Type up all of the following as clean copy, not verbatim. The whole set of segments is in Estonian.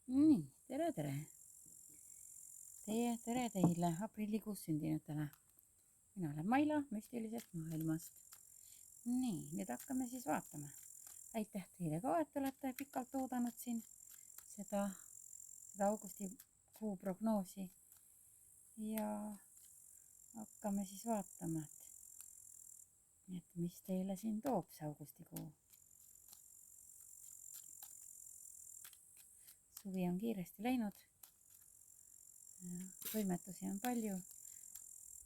Nii, tere! Tere teile aprillikuus sündinutele. Mina olen Maila müstilisest maailmast. Nii, nüüd hakkame siis vaatama. Aitäh teile ka, et olete pikalt oodanud siin seda augustikuu prognoosi. Ja hakkame siis vaatama, et mis teile siin toob see augustikuu. Suvi on kiiresti läinud. Toimetusi on palju.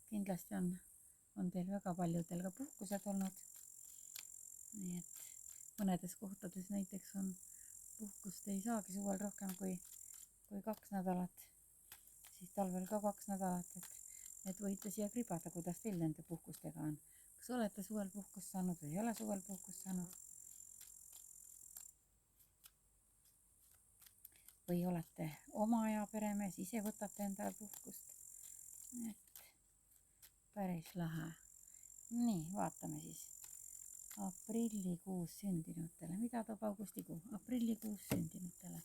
Kindlasti on teil väga paljudel ka puhkused olnud. Nii et mõnedes kohtades näiteks on puhkust ei saagi suvel rohkem kui 2 nädalat. Siis talvel ka 2 nädalat, et võite siia kribada, kuidas teil nende puhkustega on. Kas olete suvel puhkust saanud või ei ole suvel puhkust saanud? Või olete oma aja peremees, ise võtate endale puhkust. Et päris lahe. Nii, vaatame siis. Aprillikuus sündinutele. Mida toob augustikuu? Aprillikuus sündinutele.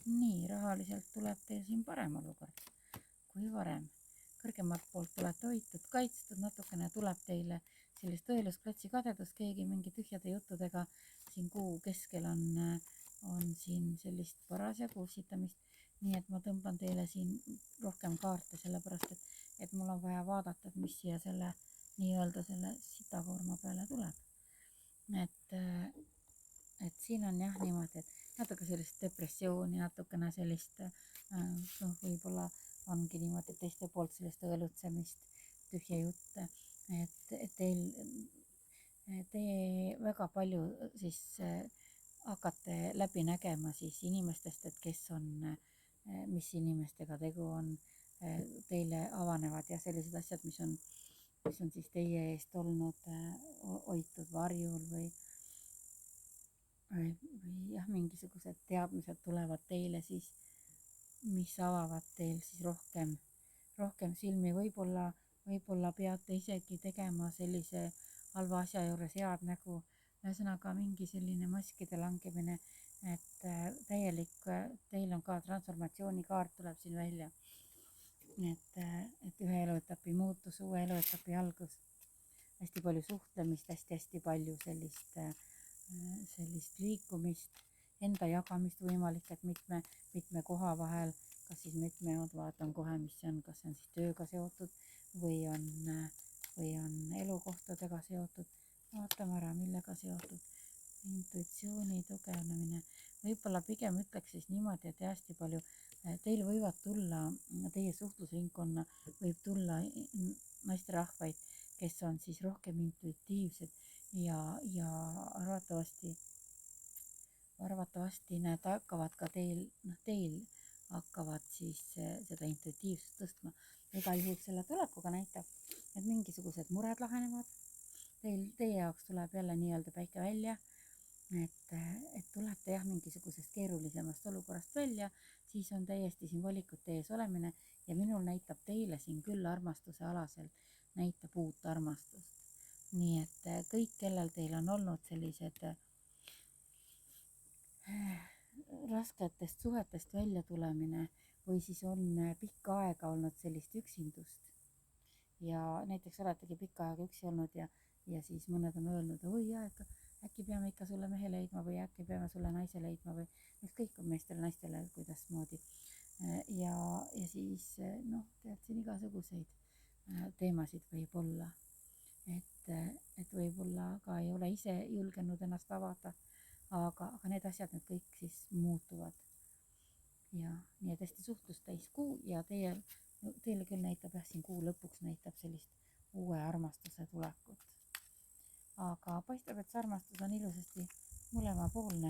Nii, rahaliselt tuleb teil siin parem olukord kui varem. Kõrgemalt poolt olete hoitud, kaitstud, natukene tuleb teile sellist tõelusklatsi kadedust, keegi mingi tühjade juttudega siin kuu keskel on siin sellist parasjagu ussitamist, nii et ma tõmban teile siin rohkem kaarte, sellepärast et mul on vaja vaadata, et mis siia selle nii-öelda selle sitakoorma peale tuleb. Et siin on jah niimoodi, et natuke sellist depressiooni, natukene sellist, võib-olla ongi niimoodi teiste poolt sellist õelutsemist, tühja jutte, et te väga palju siis hakkate läbi nägema siis inimestest, et kes on, mis inimestega tegu on, teile avanevad ja sellised asjad, mis on siis teie eest olnud hoitud varjul või jah, mingisugused teadmised tulevad teile siis, mis avavad teil siis rohkem silmi, võib-olla peate isegi tegema sellise halva asja juures head nägu, ühesõnaga mingi selline maskide langemine, et teil on ka transformatsioonikaart tuleb siin välja, et ühe eluetapi muutus, uue eluetapi algus, hästi palju suhtlemist, hästi palju sellist liikumist, enda jagamist võimalik, et mitme koha vahel, kas siis vaatan kohe, mis see on, kas see on siis tööga seotud või on elukohtadega seotud. Vaatame ära, millega seotud. Intuitsiooni tugevnemine. Võib-olla pigem ütleks siis niimoodi, et hästi palju teil võivad tulla, teie suhtlusringkonna võib tulla naisterahvaid, kes on siis rohkem intuitiivsed ja arvatavasti need hakkavad ka teil hakkavad siis seda intuitiivsust tõstma. Igal juhul selle tulekuga näitab, et mingisugused mured lahenevad. Teie jaoks tuleb jälle nii-öelda päike välja, et tulete jah mingisugusest keerulisemast olukorrast välja, siis on täiesti siin valikute ees olemine ja minul näitab teile siin küll armastuse alaselt, näitab uut armastust. Nii et kõik, kellel teil on olnud sellised rasketest suhetest välja tulemine või siis on pikka aega olnud sellist üksindust ja näiteks oletegi pikka aega üksi olnud ja siis mõned on öelnud, oi jah, äkki peame ikka sulle mehe leidma või äkki peame sulle naise leidma või kõik on meestele, naistele, kuidas moodi. Ja siis tead siin igasuguseid teemasid võib olla, et võib-olla ka ei ole ise julgenud ennast avada, aga need asjad, need kõik siis muutuvad. Ja nii et hästi suhtlust täis kuu ja teile küll näitab jah, siin kuu lõpuks näitab sellist uue armastuse tulekut. Aga paistab, et see armastus on ilusasti mõlemapoolne.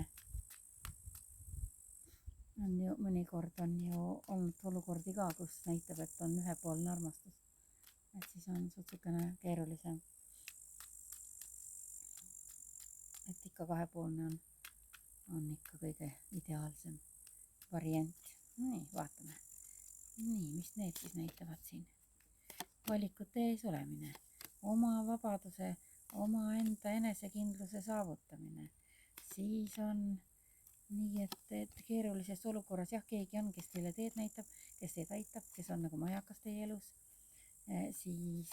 Mõnikord on ju olnud olukordi ka, kus näitab, et on ühepoolne armastus. Et siis on sutsukene keerulisem. Et ikka kahepoolne on ikka kõige ideaalsem variant. Nii, vaatame. Nii, mis need siis näitavad siin? Valikute ees olemine, oma vabaduse, oma enda enesekindluse saavutamine, siis on nii et keerulises olukorras jah, keegi on, kes teile teed näitab, kes teid aitab, kes on nagu majakas teie elus, siis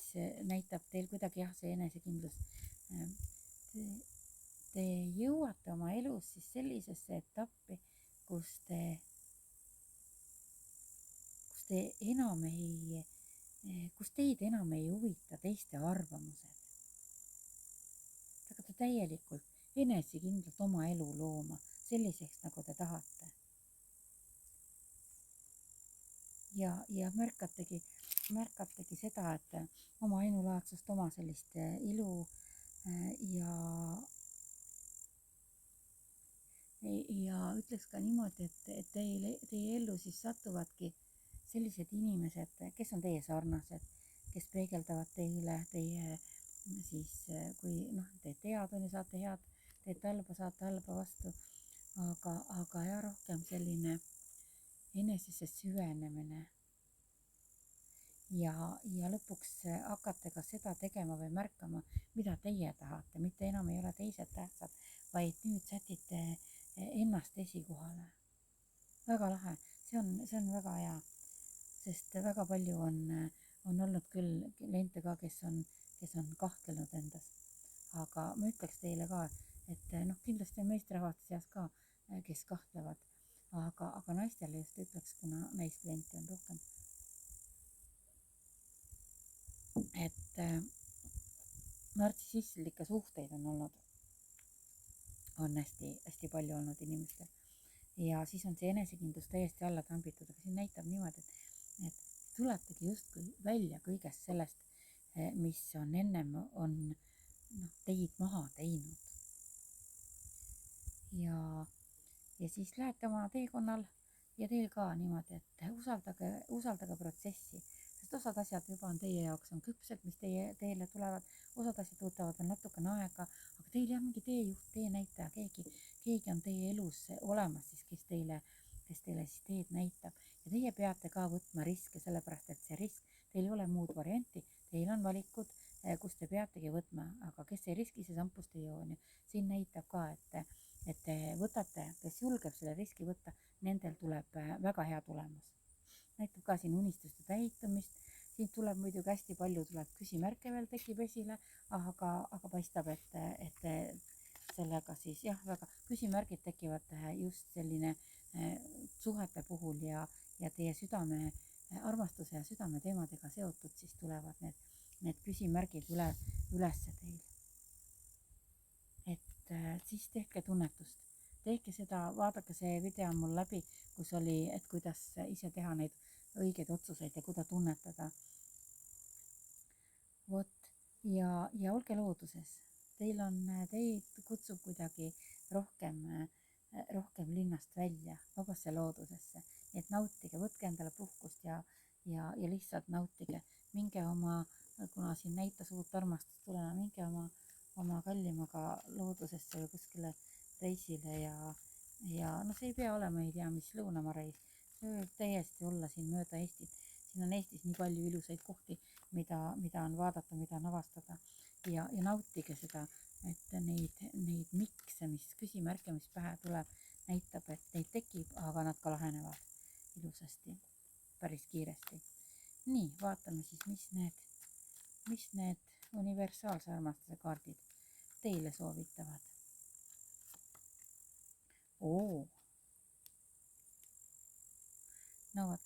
näitab teil kuidagi jah, see enesekindlus. Te jõuate oma elus siis sellisesse etappi, kus teid enam ei huvita teiste arvamused. Te hakkate täielikult enesekindlalt oma elu looma selliseks, nagu te tahate. ja märkategi seda, et oma ainulaadsust, oma sellist ilu ja ütleks ka niimoodi, et teie ellu siis satuvadki sellised inimesed, kes on teie sarnased, kes peegeldavad teile teie siis, kui teed head on ja saate head, teete halba, saate halba vastu, aga ja rohkem selline enesesse süvenemine ja lõpuks hakkate ka seda tegema või märkama, mida teie tahate, mitte enam ei ole teised tähtsad, vaid nüüd sätite ennast esikohale. Väga lahe, see on väga hea, sest väga palju on olnud küll kliente ka, kes on kahtlenud endas. Aga ma ütleks teile ka, et kindlasti on meesterahvaste seas ka, kes kahtlevad, aga naistele just ütleks, kuna naiskliente on rohkem, et nartsissistlikke suhteid on hästi palju olnud inimestel ja siis on see enesekindlus täiesti alla tambitud, aga siin näitab niimoodi, et tuletegi justkui välja kõigest sellest, mis on ennem teid maha teinud. Ja siis lähete oma teekonnal ja teil ka niimoodi, et usaldage protsessi, sest osad asjad juba on teie jaoks on küpsed, mis teile tulevad, osad asjad võtavad veel natukene aega, aga teil jah, mingi teejuht, teenäitaja, keegi on teie elus olemas siis, kes teile siis teed näitab ja teie peate ka võtma riske, sellepärast et see risk, teil ei ole muud varianti, teil on valikud, kus te peategi võtma, aga kes ei riski, see sampust ei joo. Siin näitab ka, et te võtate, kes julgeb selle riski võtta, nendel tuleb väga hea tulemus. Näitab ka siin unistuste täitumist, siin tuleb muidugi hästi palju küsimärke veel tekib esile, aga paistab, et sellega siis jah, väga küsimärgid tekivad just selline suhete puhul ja teie südame, armastuse ja südame teemadega seotud, siis tulevad need küsimärgid ülesse teil. Et siis tehke tunnetust, tehke seda, vaadake see video mul läbi, kus oli, et kuidas ise teha neid õigeid otsuseid ja kuidas tunnetada. Vot, ja olge looduses, teid kutsub kuidagi rohkem linnast välja, vabasse loodusesse, et nautige, võtke endale puhkust ja lihtsalt nautige, minge kuna siin näitas uut armastust tulema, minge oma kallimaga loodusesse või kuskile reisile ja see ei pea olema, ei tea, mis lõunamaa reis, see võib täiesti olla siin mööda Eestit. Siin on Eestis nii palju ilusaid kohti, mida on vaadata, mida on avastada ja nautige seda, et neid mikse, küsimärke, mis pähe tuleb, näitab, et neid tekib, aga nad ka lahenevad ilusasti, päris kiiresti. Nii, vaatame siis, mis need universaalse armastuse kaardid teile soovitavad. No vot,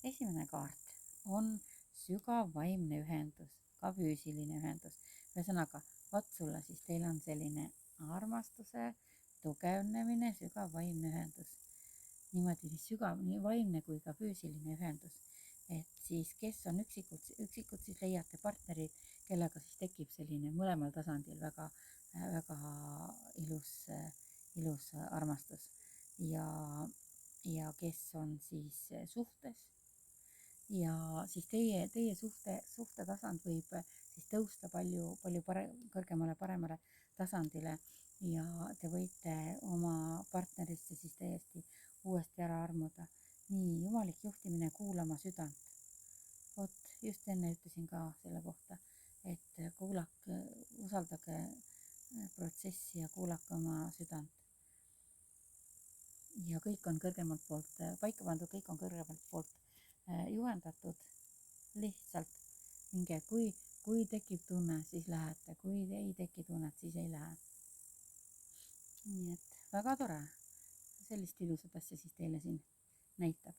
esimene kaart on sügav vaimne ühendus, ka füüsiline ühendus. Ühesõnaga, vaat sulle siis teil on selline armastuse tugevnemine, sügav vaimne ühendus. Niimoodi nii sügav, nii vaimne kui ka füüsiline ühendus. Et siis, kes on üksikud siis leiate partnerid, kellega siis tekib selline mõlemal tasandil väga ilus armastus ja kes on siis suhtes ja siis teie suhtetasand võib siis tõusta palju kõrgemale, paremale tasandile ja te võite oma partnerisse siis täiesti uuesti ära armuda. Nii, jumalik juhtimine, kuulama südant. Vot, just enne ütlesin ka selle kohta, et usaldage protsessi ja kuulake oma südant. ja kõik on kõrgemalt poolt paika pandud, kõik on kõrgemalt poolt juhendatud. Lihtsalt minge, kui tekib tunne, siis lähete, kui ei teki tunnet, siis ei lähe. Nii et väga tore, sellist ilusat asja siis teile siin näitab.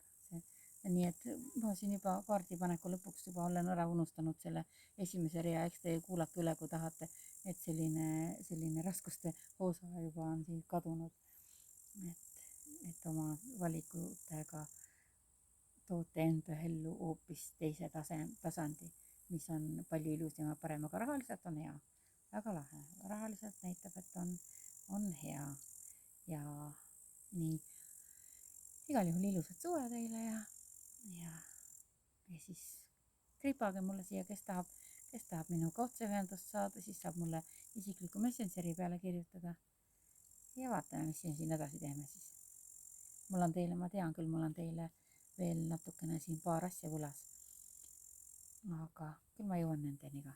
Nii et ma siin juba kaardipaneku lõpuks juba olen ära unustanud selle esimese rea, eks te kuulake üle, kui tahate, et selline raskuste osa juba on siin kadunud. Et oma valikutega toote enda ellu hoopis teise tasandi, mis on palju ilusam ja parem, aga rahaliselt on hea, väga lahe, rahaliselt näitab, et on hea ja nii. Igal juhul ilusat suve teile ja siis tripage mulle siia, kes tahab minuga otseühendust saada, siis saab mulle isikliku Messengeri peale kirjutada ja vaatame, mis siin edasi teeme siis. Ma tean küll, mul on teile veel natukene siin paar asja võlas, aga küll ma jõuan nendeni ka.